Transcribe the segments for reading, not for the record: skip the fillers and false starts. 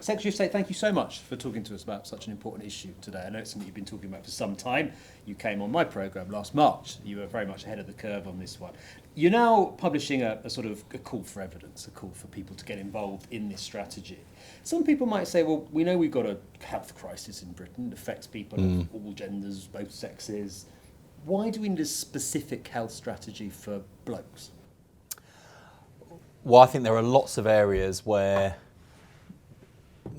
Secretary of State, thank you so much for talking to us about such an important issue today. I know it's something you've been talking about for some time. You came on my programme last March. You were very much ahead of the curve on this one. You're now publishing a sort of a call for evidence, a call for people to get involved in this strategy. Some people might say, well, we know we've got a health crisis in Britain. It affects people of all genders, both sexes. Why do we need a specific health strategy for blokes? Well, I think there are lots of areas where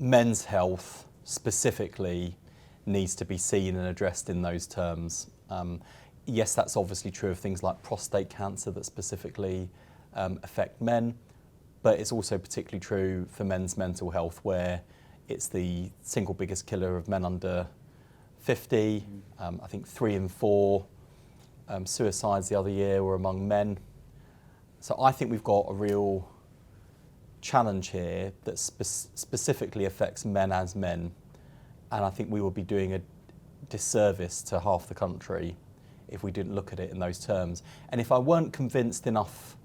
men's health specifically needs to be seen and addressed in those terms. Yes, that's obviously true of things like prostate cancer that specifically affect men, but it's also particularly true for men's mental health, where it's the single biggest killer of men under 50. I think 3 in 4 suicides the other year were among men. So I think we've got a real challenge here that specifically affects men as men, and I think we would be doing a disservice to half the country if we didn't look at it in those terms. And if I weren't convinced enough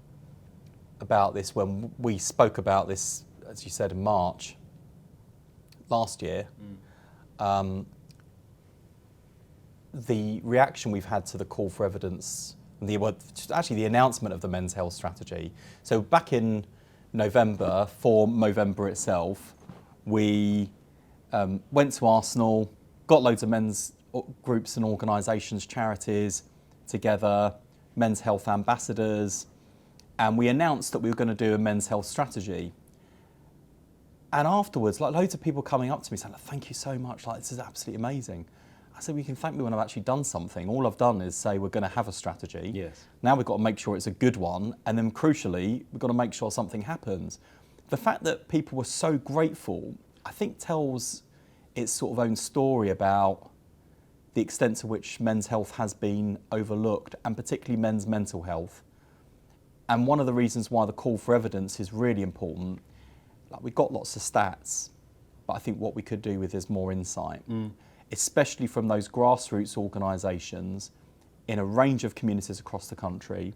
about this when we spoke about this, as you said, in March last year, the reaction we've had to the call for evidence, the announcement of the men's health strategy. So back in November, for Movember itself, we went to Arsenal, got loads of men's groups and organisations, charities together, men's health ambassadors, and we announced that we were going to do a men's health strategy. And afterwards, loads of people coming up to me saying, thank you so much, this is absolutely amazing. I said, well, you can thank me when I've actually done something. All I've done is say we're going to have a strategy. Yes. Now we've got to make sure it's a good one, and then crucially, we've got to make sure something happens. The fact that people were so grateful, I think, tells its sort of own story about the extent to which men's health has been overlooked, and particularly men's mental health. And one of the reasons why the call for evidence is really important, we've got lots of stats, but I think what we could do with is more insight. Especially from those grassroots organisations in a range of communities across the country,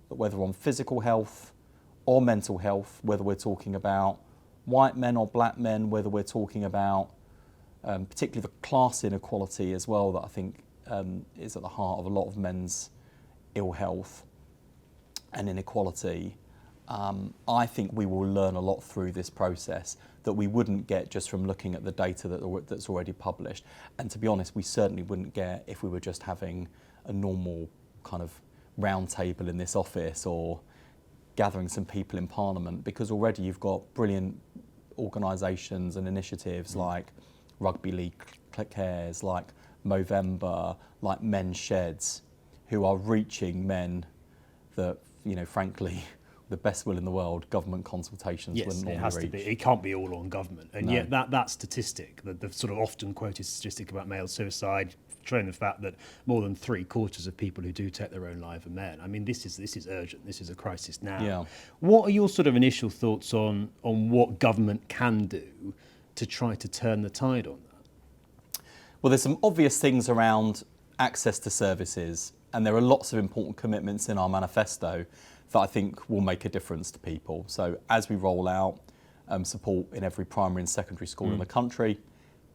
that whether on physical health or mental health, whether we're talking about white men or black men, whether we're talking about particularly the class inequality as well, that I think is at the heart of a lot of men's ill health and inequality. I think we will learn a lot through this process that we wouldn't get just from looking at the data that's already published. And to be honest, we certainly wouldn't get if we were just having a normal kind of round table in this office or gathering some people in Parliament, because already you've got brilliant organisations and initiatives like Rugby League Cares, like Movember, like Men's Sheds, who are reaching men that, frankly, the best will in the world, government consultations wouldn't normally reach. Yes, it has to be. It can't be all on government. And yet that statistic, the sort of often quoted statistic about male suicide, showing the fact that more than 3/4 of people who do take their own life are men. I mean, this is urgent. This is a crisis now. Yeah. What are your sort of initial thoughts on what government can do to try to turn the tide on that? Well, there's some obvious things around access to services, and there are lots of important commitments in our manifesto that I think will make a difference to people. So as we roll out support in every primary and secondary school in the country,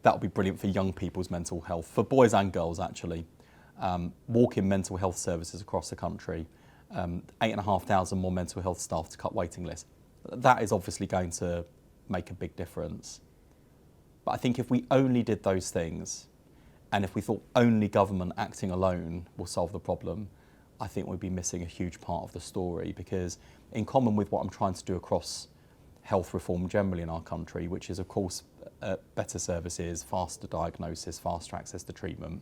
that will be brilliant for young people's mental health, for boys and girls actually. Walk-in mental health services across the country, 8,500 more mental health staff to cut waiting lists. That is obviously going to make a big difference. But I think if we only did those things, and if we thought only government acting alone will solve the problem, I think we'd be missing a huge part of the story, because in common with what I'm trying to do across health reform generally in our country, which is of course better services, faster diagnosis, faster access to treatment,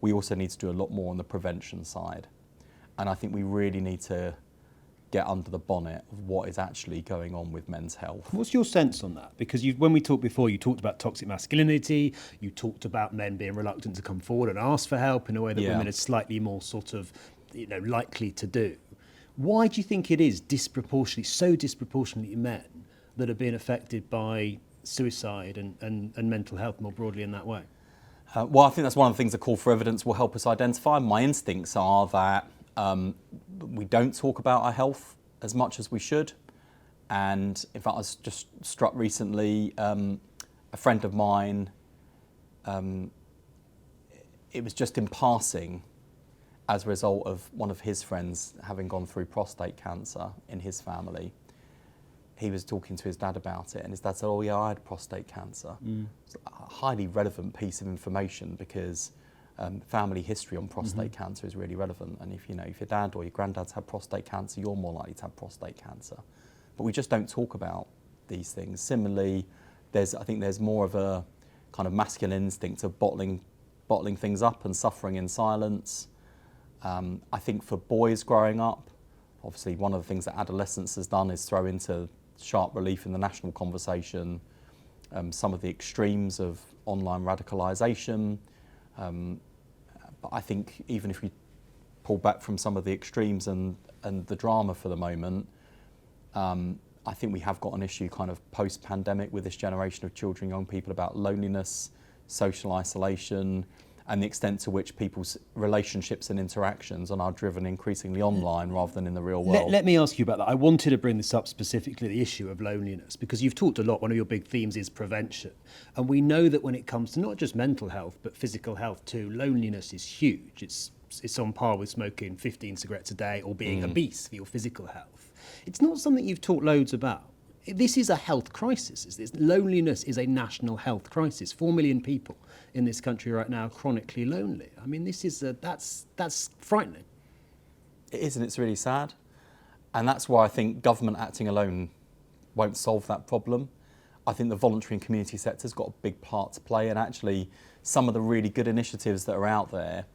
we also need to do a lot more on the prevention side. And I think we really need to get under the bonnet of what is actually going on with men's health. What's your sense on that? Because when we talked before, you talked about toxic masculinity, you talked about men being reluctant to come forward and ask for help in a way that women are slightly more sort of likely to do. Why do you think it is so disproportionately men that are being affected by suicide and mental health more broadly in that way? Well, I think that's one of the things the call for evidence will help us identify. My instincts are that we don't talk about our health as much as we should. And in fact, I was just struck recently, a friend of mine, it was just in passing as a result of one of his friends having gone through prostate cancer in his family. He was talking to his dad about it, and his dad said, "Oh yeah, I had prostate cancer." It's a highly relevant piece of information because family history on prostate cancer is really relevant. And if your dad or your granddad's had prostate cancer, you're more likely to have prostate cancer. But we just don't talk about these things. Similarly, I think there's more of a kind of masculine instinct of bottling things up and suffering in silence. I think for boys growing up, obviously one of the things that adolescence has done is throw into sharp relief in the national conversation some of the extremes of online radicalisation. But I think even if we pull back from some of the extremes and the drama for the moment, I think we have got an issue kind of post-pandemic with this generation of children, young people, about loneliness, social isolation, and the extent to which people's relationships and interactions are now driven increasingly online rather than in the real world. Let me ask you about that. I wanted to bring this up specifically, the issue of loneliness, because you've talked a lot, one of your big themes is prevention. And we know that when it comes to not just mental health, but physical health too, loneliness is huge. It's on par with smoking 15 cigarettes a day or being obese for your physical health. It's not something you've talked loads about. This is a health crisis. Loneliness is a national health crisis. 4 million people in this country right now are chronically lonely. I mean, that's frightening. It is, and it's really sad. And that's why I think government acting alone won't solve that problem. I think the voluntary and community sector's got a big part to play, and actually some of the really good initiatives that are out there,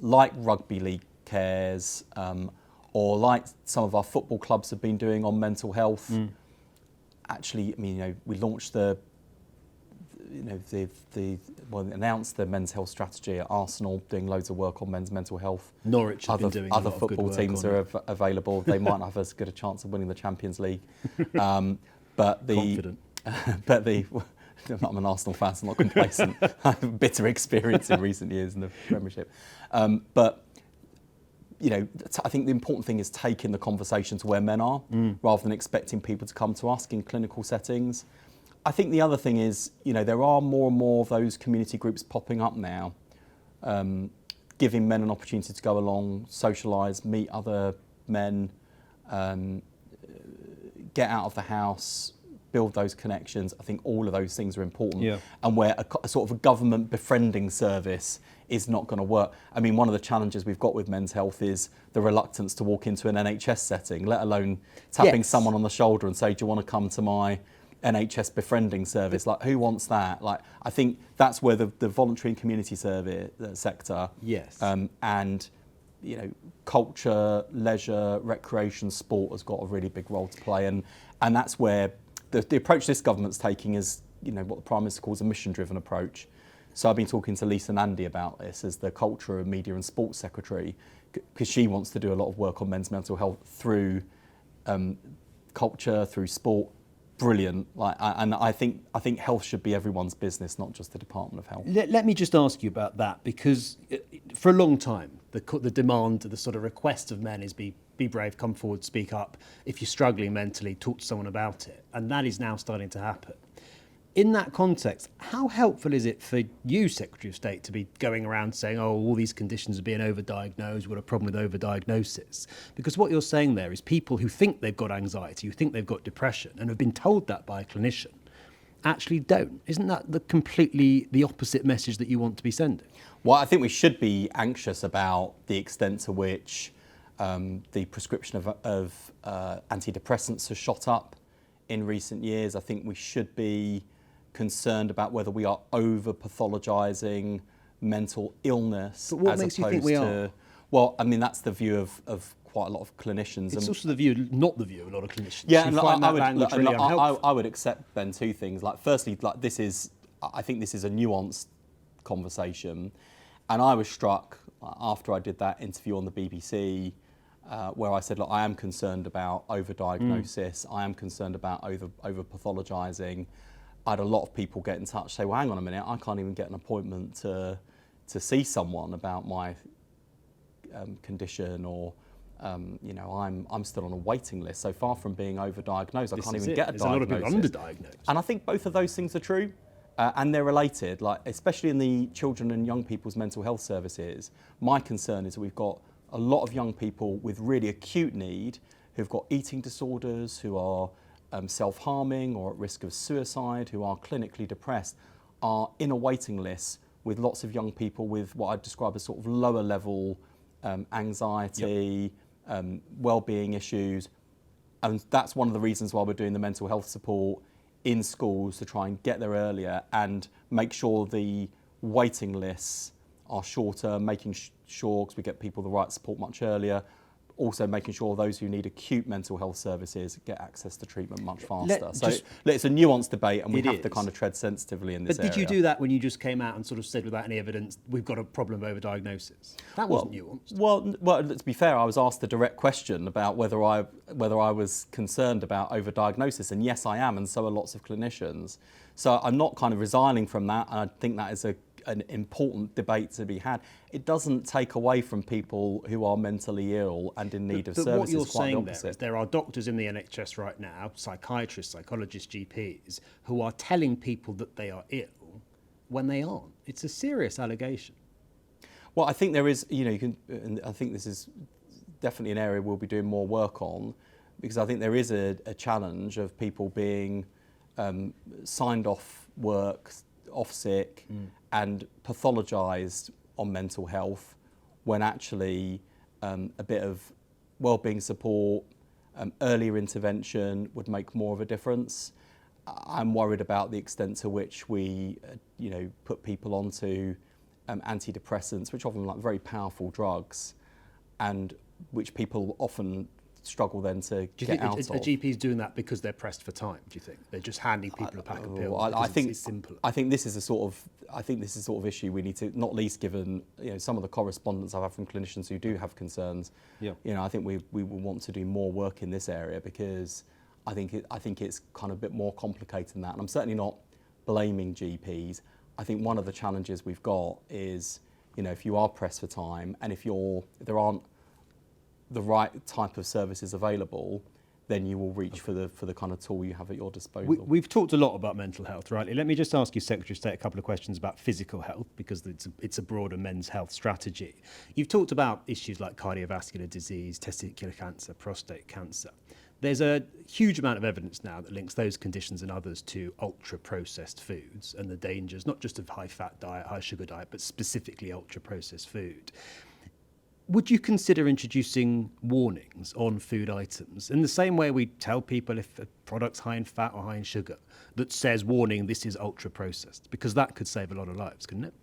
like Rugby League Cares, or like some of our football clubs have been doing on mental health. Actually, I mean, we launched announced the men's health strategy at Arsenal, doing loads of work on men's mental health. Norwich have been doing other football teams are available. They might not have as good a chance of winning the Champions League. Confident. I'm an Arsenal fan, so I'm not complacent. I have a bitter experience in recent years in the Premiership. I think the important thing is taking the conversation to where men are, rather than expecting people to come to us in clinical settings. I think the other thing is, there are more and more of those community groups popping up now, giving men an opportunity to go along, socialise, meet other men, get out of the house, build those connections. I think all of those things are important. Yeah. And where a sort of a government befriending service is not going to work. I mean, one of the challenges we've got with men's health is the reluctance to walk into an NHS setting, let alone tapping someone on the shoulder and say, "Do you want to come to my NHS befriending service?" Like, who wants that? Like, I think that's where the voluntary and community service sector, and culture, leisure, recreation, sport has got a really big role to play, and that's where the approach this government's taking is, what the Prime Minister calls a mission-driven approach. So I've been talking to Lisa Nandy about this as the Culture and Media and Sports Secretary, because she wants to do a lot of work on men's mental health through culture, through sport. Brilliant. And I think health should be everyone's business, not just the Department of Health. Let me just ask you about that, because for a long time, the demand, the sort of request of men is be brave, come forward, speak up. If you're struggling mentally, talk to someone about it. And that is now starting to happen. In that context, how helpful is it for you, Secretary of State, to be going around saying, "Oh, all these conditions are being overdiagnosed, we've got a problem with overdiagnosis"? Because what you're saying there is people who think they've got anxiety, who think they've got depression, and have been told that by a clinician, actually don't. Isn't that completely the opposite message that you want to be sending? Well, I think we should be anxious about the extent to which the prescription of antidepressants has shot up in recent years. I think we should be concerned about whether we are over-pathologising mental illness. But what makes you think we are? Well, I mean, that's the view of quite a lot of clinicians. It's also not the view of a lot of clinicians. Yeah, and I would accept then two things. Like, firstly, I think this is a nuanced conversation, and I was struck after I did that interview on the BBC, where I said, look, I am concerned about overdiagnosis. I am concerned about over-pathologising. I had a lot of people get in touch, say, well, hang on a minute, I can't even get an appointment to see someone about my condition, or I'm still on a waiting list. So far from being overdiagnosed, I can't even get a There's diagnosis. a lot of people underdiagnosed. And I think both of those things are true, and they're related. Like especially in the children and young people's mental health services, my concern is that we've got a lot of young people with really acute need who've got eating disorders, who are self-harming or at risk of suicide, who are clinically depressed, are in a waiting list with lots of young people with what I'd describe as sort of lower level anxiety, well-being issues. And that's one of the reasons why we're doing the mental health support in schools, to try and get there earlier and make sure the waiting lists are shorter, making sure, because we get people the right support much earlier, also making sure those who need acute mental health services get access to treatment much faster. It's a nuanced debate, and we have to kind of tread sensitively in this area. But did you do that when you just came out and sort of said without any evidence, we've got a problem of overdiagnosis? That wasn't nuanced. Well, to be fair, I was asked a direct question about whether I was concerned about overdiagnosis, and yes, I am, and so are lots of clinicians. So I'm not kind of resigning from that, and I think that is an important debate to be had. It doesn't take away from people who are mentally ill and in need of services. But what you're quite saying the opposite. there is there are doctors in the NHS right now, psychiatrists, psychologists, GPs, who are telling people that they are ill when they aren't. It's a serious allegation. Well, I think there is, and I think this is definitely an area we'll be doing more work on, because I think there is a challenge of people being signed off work, off sick, and pathologised on mental health, when actually a bit of wellbeing support, earlier intervention would make more of a difference. I'm worried about the extent to which we, put people onto antidepressants, which often like very powerful drugs, and which people often struggle then to get out of. Do you think a GP's doing that because they're pressed for time? Do you think they're just handing people a pack of pills? I think it's simpler. I think this is a sort of issue we need to, not least given some of the correspondence I've had from clinicians who do have concerns. Yeah. I think we will want to do more work in this area, because I think it's kind of a bit more complicated than that. And I'm certainly not blaming GPs. I think one of the challenges we've got is, if you are pressed for time, and if there aren't the right type of services available, then you will reach for the kind of tool you have at your disposal. We've talked a lot about mental health, right? Let me just ask you, Secretary of State, a couple of questions about physical health, because it's a broader men's health strategy. You've talked about issues like cardiovascular disease, testicular cancer, prostate cancer. There's a huge amount of evidence now that links those conditions and others to ultra-processed foods and the dangers, not just of high-fat diet, high-sugar diet, but specifically ultra-processed food. Would you consider introducing warnings on food items in the same way we tell people if a product's high in fat or high in sugar, that says, warning, this is ultra-processed? Because that could save a lot of lives, couldn't it?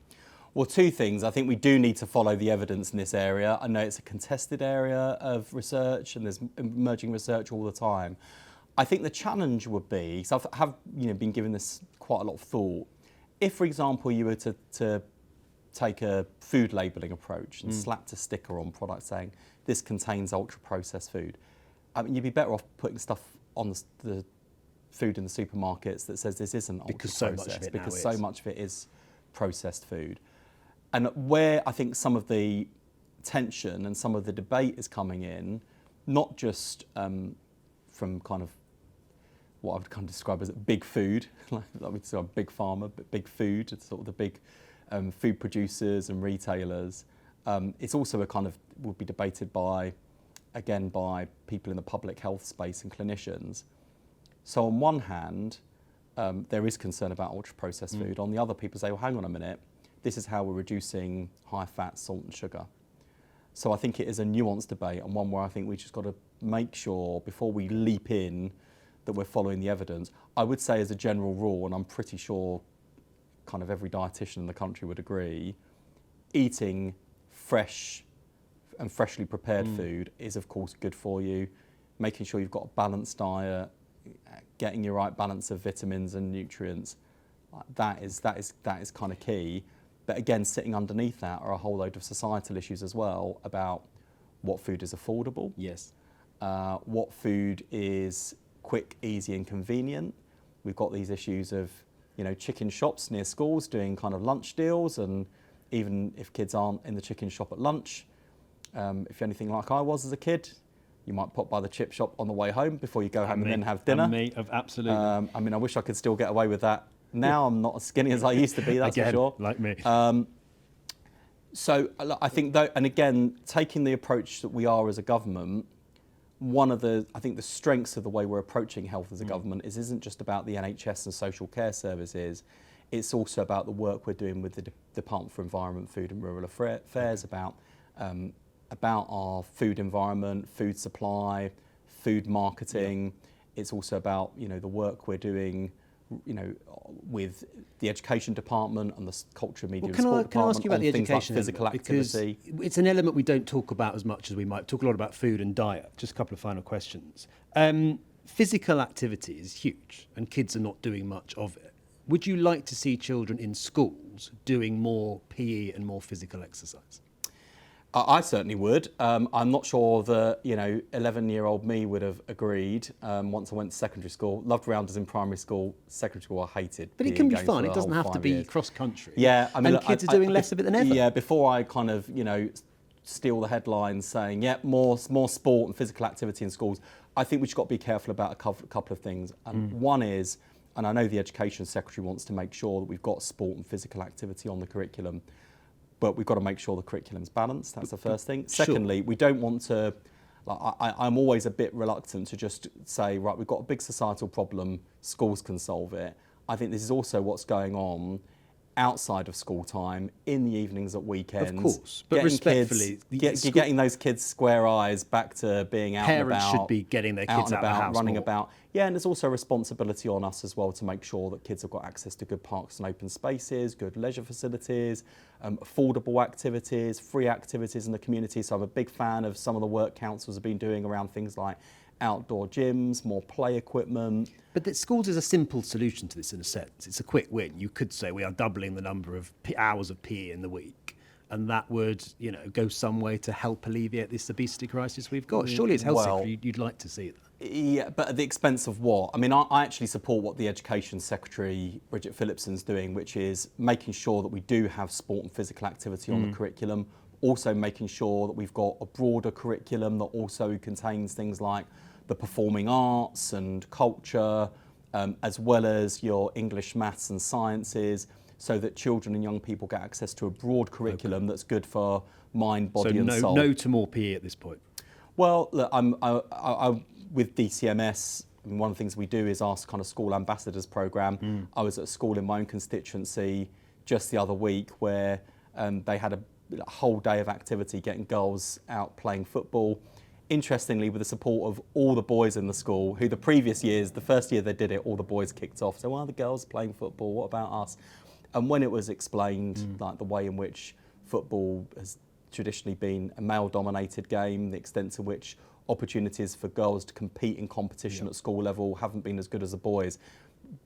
Well, two things. I think we do need to follow the evidence in this area. I know it's a contested area of research, and there's emerging research all the time. I think the challenge would be, so I have been giving this quite a lot of thought. If, for example, you were to take a food labelling approach and slapped a sticker on products saying this contains ultra-processed food, I mean, you'd be better off putting stuff on the food in the supermarkets that says this isn't ultra-processed, because so much of it is processed food. And where I think some of the tension and some of the debate is coming in, not just from kind of what I would kind of describe as big food, like we describe big pharma, but big food, it's sort of the big food producers and retailers. It's also a kind of, would be debated by people in the public health space and clinicians. So on one hand, there is concern about ultra-processed food. On the other, people say, well, hang on a minute, this is how we're reducing high fat, salt and sugar. So I think it is a nuanced debate, and one where I think we just got to make sure before we leap in that we're following the evidence. I would say as a general rule, and I'm pretty sure kind of every dietitian in the country would agree, eating fresh and freshly prepared food is of course good for you. Making sure you've got a balanced diet, getting your right balance of vitamins and nutrients, that is kind of key. But again, sitting underneath that are a whole load of societal issues as well about what food is affordable. Yes. What food is quick, easy and convenient. We've got these issues of chicken shops near schools doing kind of lunch deals, and even if kids aren't in the chicken shop at lunch, if you're anything like I was as a kid, you might pop by the chip shop on the way home before you go home and then have dinner. Absolutely. I mean, I wish I could still get away with that now. I'm not as skinny as I used to be, that's Again, for sure. like me. So I think, though, and again, taking the approach that we are as a government, one of the, I think the strengths of the way we're approaching health as a government isn't just about the NHS and social care services, it's also about the work we're doing with the Department for Environment, Food and Rural Affairs, about our food environment, food supply, food marketing. It's also about, you know, the work we're doing, you know, with the education department and the culture, media and sport department. Can I ask you about the things like education physical element? activity? Because it's an element we don't talk about as much as we might. We talk a lot about food and diet. Just a couple of final questions. Physical activity is huge and kids are not doing much of it. Would you like to see children in schools doing more PE and more physical exercise? I certainly would. I'm not sure that, you know, 11-year-old me would have agreed. Once I went to secondary school, loved rounders in primary school, secondary school I hated. But it can be fun. It doesn't have to be cross-country. Yeah, I mean, and kids are doing less of it than ever. Yeah, before I kind of, you know, steal the headlines saying, yeah, more sport and physical activity in schools, I think we've got to be careful about a couple of things. One is, and I know the Education Secretary wants to make sure that we've got sport and physical activity on the curriculum, but we've got to make sure the curriculum's balanced. That's the first thing. Secondly, we don't want to, like, I'm always a bit reluctant to just say, right, we've got a big societal problem, schools can solve it. I think this is also what's going on outside of school time, in the evenings, at weekends. Of course, but respectfully, getting those kids square eyes back to being out and about. Parents should be getting their kids out of the house running more. about. Yeah, and there's also a responsibility on us as well to make sure that kids have got access to good parks and open spaces, good leisure facilities, affordable activities, free activities in the community. So I'm a big fan of some of the work councils have been doing around things like outdoor gyms, more play equipment. But that schools is a simple solution to this in a sense. It's a quick win. You could say we are doubling the number of hours of PE in the week, and that would, you know, go some way to help alleviate this obesity crisis we've got. Surely, as health secretary, you'd like to see that. Yeah, but at the expense of what? I mean, I actually support what the Education Secretary, Bridget Phillipson's doing, which is making sure that we do have sport and physical activity on the curriculum, also making sure that we've got a broader curriculum that also contains things like the performing arts and culture, as well as your English, maths and sciences, so that children and young people get access to a broad curriculum that's good for mind, body and soul. So no to more PE at this point? Well, look, with DCMS, I mean, one of the things we do is our kind of school ambassadors programme. I was at a school in my own constituency just the other week where they had a whole day of activity getting girls out playing football. Interestingly, with the support of all the boys in the school, who the previous years, the first year they did it, all the boys kicked off. So why are the girls playing football? What about us? And when it was explained, like the way in which football has traditionally been a male-dominated game, the extent to which opportunities for girls to compete in competition at school level haven't been as good as the boys,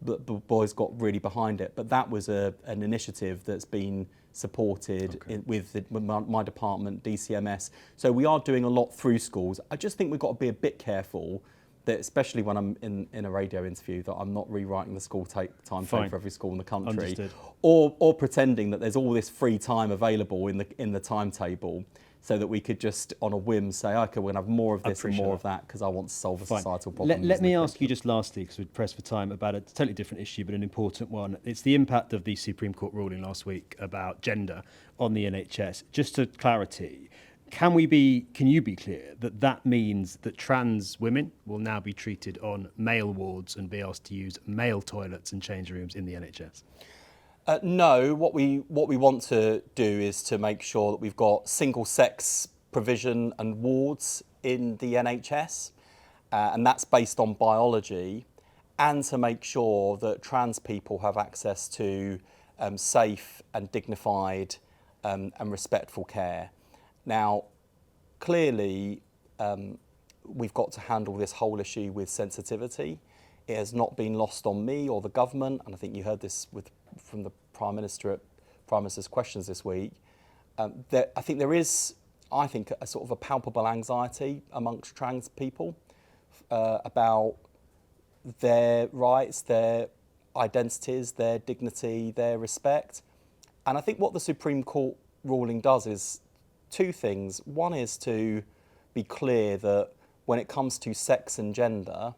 but the boys got really behind it. But that was an initiative that's been supported with my department, DCMS. So we are doing a lot through schools. I just think we've got to be a bit careful that, especially when I'm in a radio interview, that I'm not rewriting the school timetable for every school in the country, or pretending that there's all this free time available in the timetable, so that we could just on a whim say, okay, we're going to have more of this and more of that because I want to solve a societal problem. Let me ask you just lastly, because we're pressed for time, about a totally different issue but an important one. It's the impact of the Supreme Court ruling last week about gender on the NHS. Just to clarity, can you be clear that that means that trans women will now be treated on male wards and be asked to use male toilets and change rooms in the NHS? No, what we want to do is to make sure that we've got single-sex provision and wards in the NHS, and that's based on biology, and to make sure that trans people have access to safe and dignified and respectful care. Now, clearly, we've got to handle this whole issue with sensitivity. It has not been lost on me or the government, and I think you heard this from the Prime Minister's questions this week. I think there is, a sort of a palpable anxiety amongst trans people about their rights, their identities, their dignity, their respect. And I think what the Supreme Court ruling does is two things. One is to be clear that when it comes to sex and gender,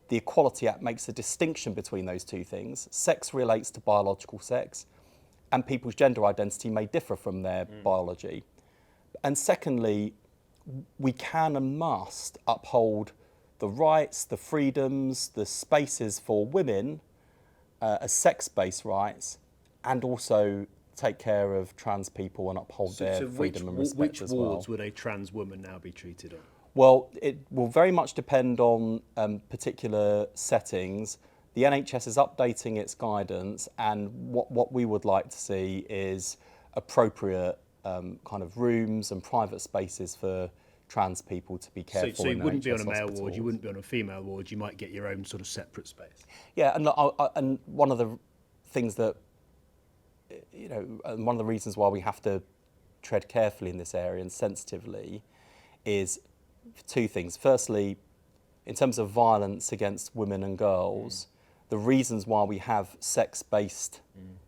the Equality Act makes a distinction between those two things. Sex relates to biological sex, and people's gender identity may differ from their biology. And secondly, we can and must uphold the rights, the freedoms, the spaces for women as sex-based rights, and also take care of trans people and uphold their freedom and respect as well. Which wards would a trans woman now be treated on? Well, it will very much depend on particular settings. The NHS is updating its guidance, and what we would like to see is appropriate kind of rooms and private spaces for trans people to be cared for. So you wouldn't be on a NHS male hospitals. ward, you wouldn't be on a female ward, you might get your own sort of separate space. Yeah, and one of the things that, and one of the reasons why we have to tread carefully in this area and sensitively is two things. Firstly, in terms of violence against women and girls, the reasons why we have sex-based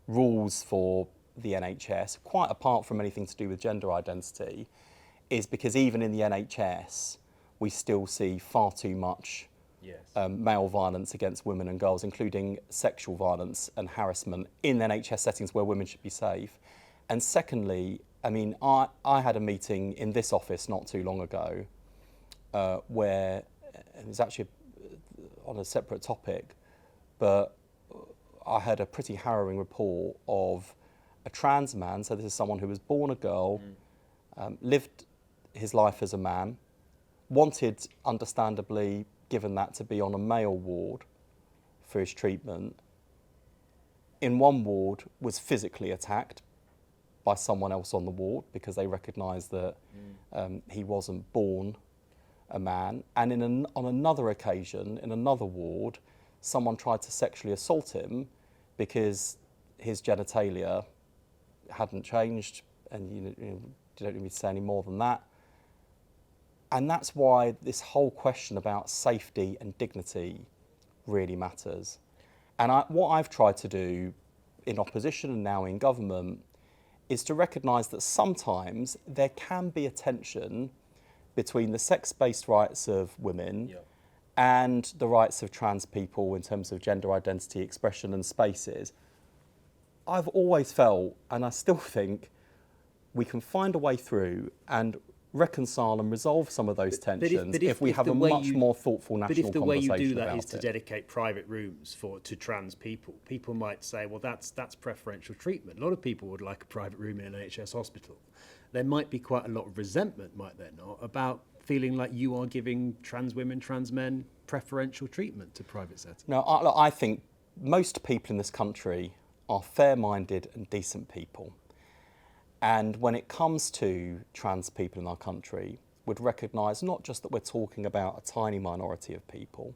rules for the NHS, quite apart from anything to do with gender identity, is because even in the NHS, we still see far too much male violence against women and girls, including sexual violence and harassment in NHS settings where women should be safe. And secondly, I mean, I had a meeting in this office not too long ago where it was actually on a separate topic, but I heard a pretty harrowing report of a trans man. So this is someone who was born a girl, lived his life as a man, wanted, understandably, given that, to be on a male ward for his treatment. In one ward, was physically attacked by someone else on the ward because they recognised that he wasn't born a man. And on another occasion, in another ward, someone tried to sexually assault him because his genitalia hadn't changed, and you don't need me to say any more than that. And that's why this whole question about safety and dignity really matters. And what I've tried to do in opposition and now in government is to recognise that sometimes there can be a tension between the sex-based rights of women and the rights of trans people in terms of gender identity, expression and spaces. I've always felt, and I still think, we can find a way through and reconcile and resolve some of those tensions if we have a much more thoughtful national conversation about it. But if the way you do that is to dedicate private rooms to trans people, people might say, well, that's preferential treatment. A lot of people would like a private room in an NHS hospital. There might be quite a lot of resentment, might there not, about feeling like you are giving trans women, trans men preferential treatment to private settings. No, I think most people in this country are fair-minded and decent people. And when it comes to trans people in our country, would recognise not just that we're talking about a tiny minority of people,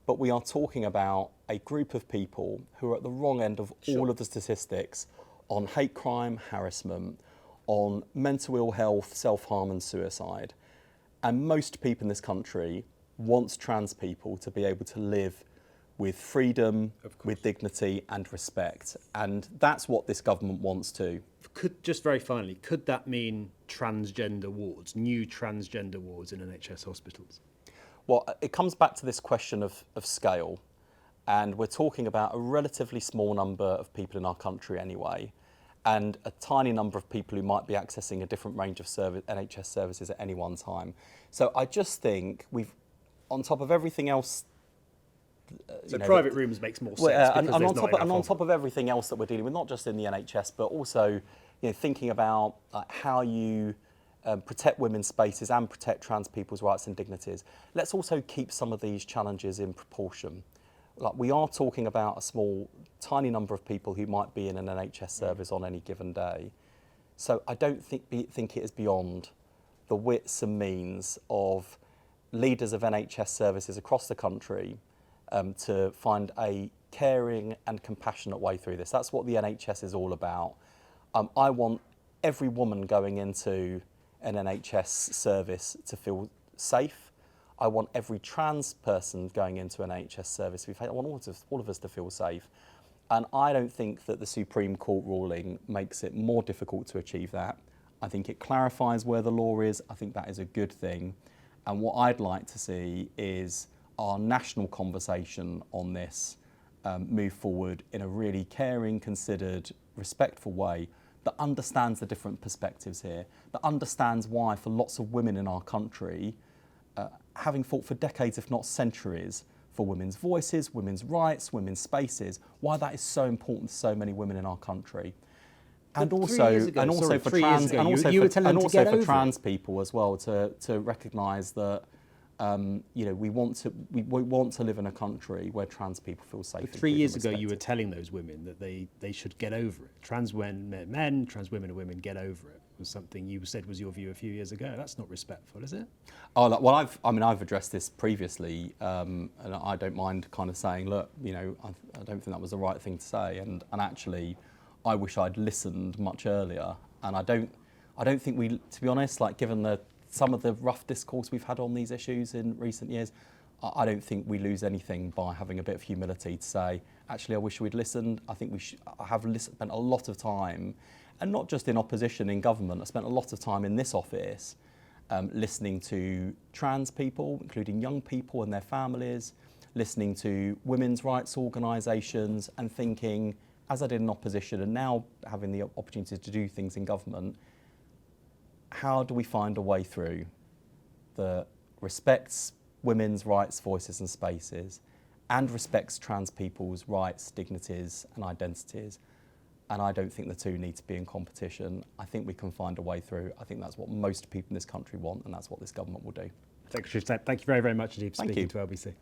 but we are talking about a group of people who are at the wrong end of all of the statistics on hate crime, harassment, on mental ill health, self-harm and suicide. And most people in this country wants trans people to be able to live with freedom, with dignity and respect. And that's what this government wants to. Just very finally, could that mean transgender wards, new transgender wards in NHS hospitals? Well, it comes back to this question of scale. And we're talking about a relatively small number of people in our country anyway, and a tiny number of people who might be accessing a different range of NHS services at any one time. So I just think we've, on top of everything else, private rooms makes more sense. And on top of everything else that we're dealing with, not just in the NHS, but also thinking about how you protect women's spaces and protect trans people's rights and dignities. Let's also keep some of these challenges in proportion. Like, we are talking about a small, tiny number of people who might be in an NHS service on any given day. So I don't think it is beyond the wits and means of leaders of NHS services across the country to find a caring and compassionate way through this. That's what the NHS is all about. I want every woman going into an NHS service to feel safe. I want every trans person going into an NHS service. I want all of us to feel safe. And I don't think that the Supreme Court ruling makes it more difficult to achieve that. I think it clarifies where the law is. I think that is a good thing. And what I'd like to see is our national conversation on this move forward in a really caring, considered, respectful way that understands the different perspectives here, that understands why for lots of women in our country, having fought for decades, if not centuries, for women's voices, women's rights, women's spaces, why that is so important to so many women in our country. And also for trans people as well, to recognise that we want to live in a country where trans people feel safe. But 3 years ago, you were telling those women that they should get over it. Trans men, trans women and women get over it. Was something you said was your view a few years ago. That's not respectful, is it? Oh, well, I've addressed this previously, and I don't mind kind of saying, look, I don't think that was the right thing to say, and actually, I wish I'd listened much earlier. And I don't think we, to be honest, like given some of the rough discourse we've had on these issues in recent years, I don't think we lose anything by having a bit of humility to say, actually, I wish we'd listened. I think I have spent a lot of time, and not just in opposition in government, I spent a lot of time in this office listening to trans people, including young people and their families, listening to women's rights organisations, and thinking, as I did in opposition and now having the opportunity to do things in government, how do we find a way through that respects women's rights, voices and spaces, and respects trans people's rights, dignities and identities? And I don't think the two need to be in competition. I think we can find a way through. I think that's what most people in this country want, and that's what this government will do. Secretary, thank you very, very much indeed for Thank speaking you. to LBC.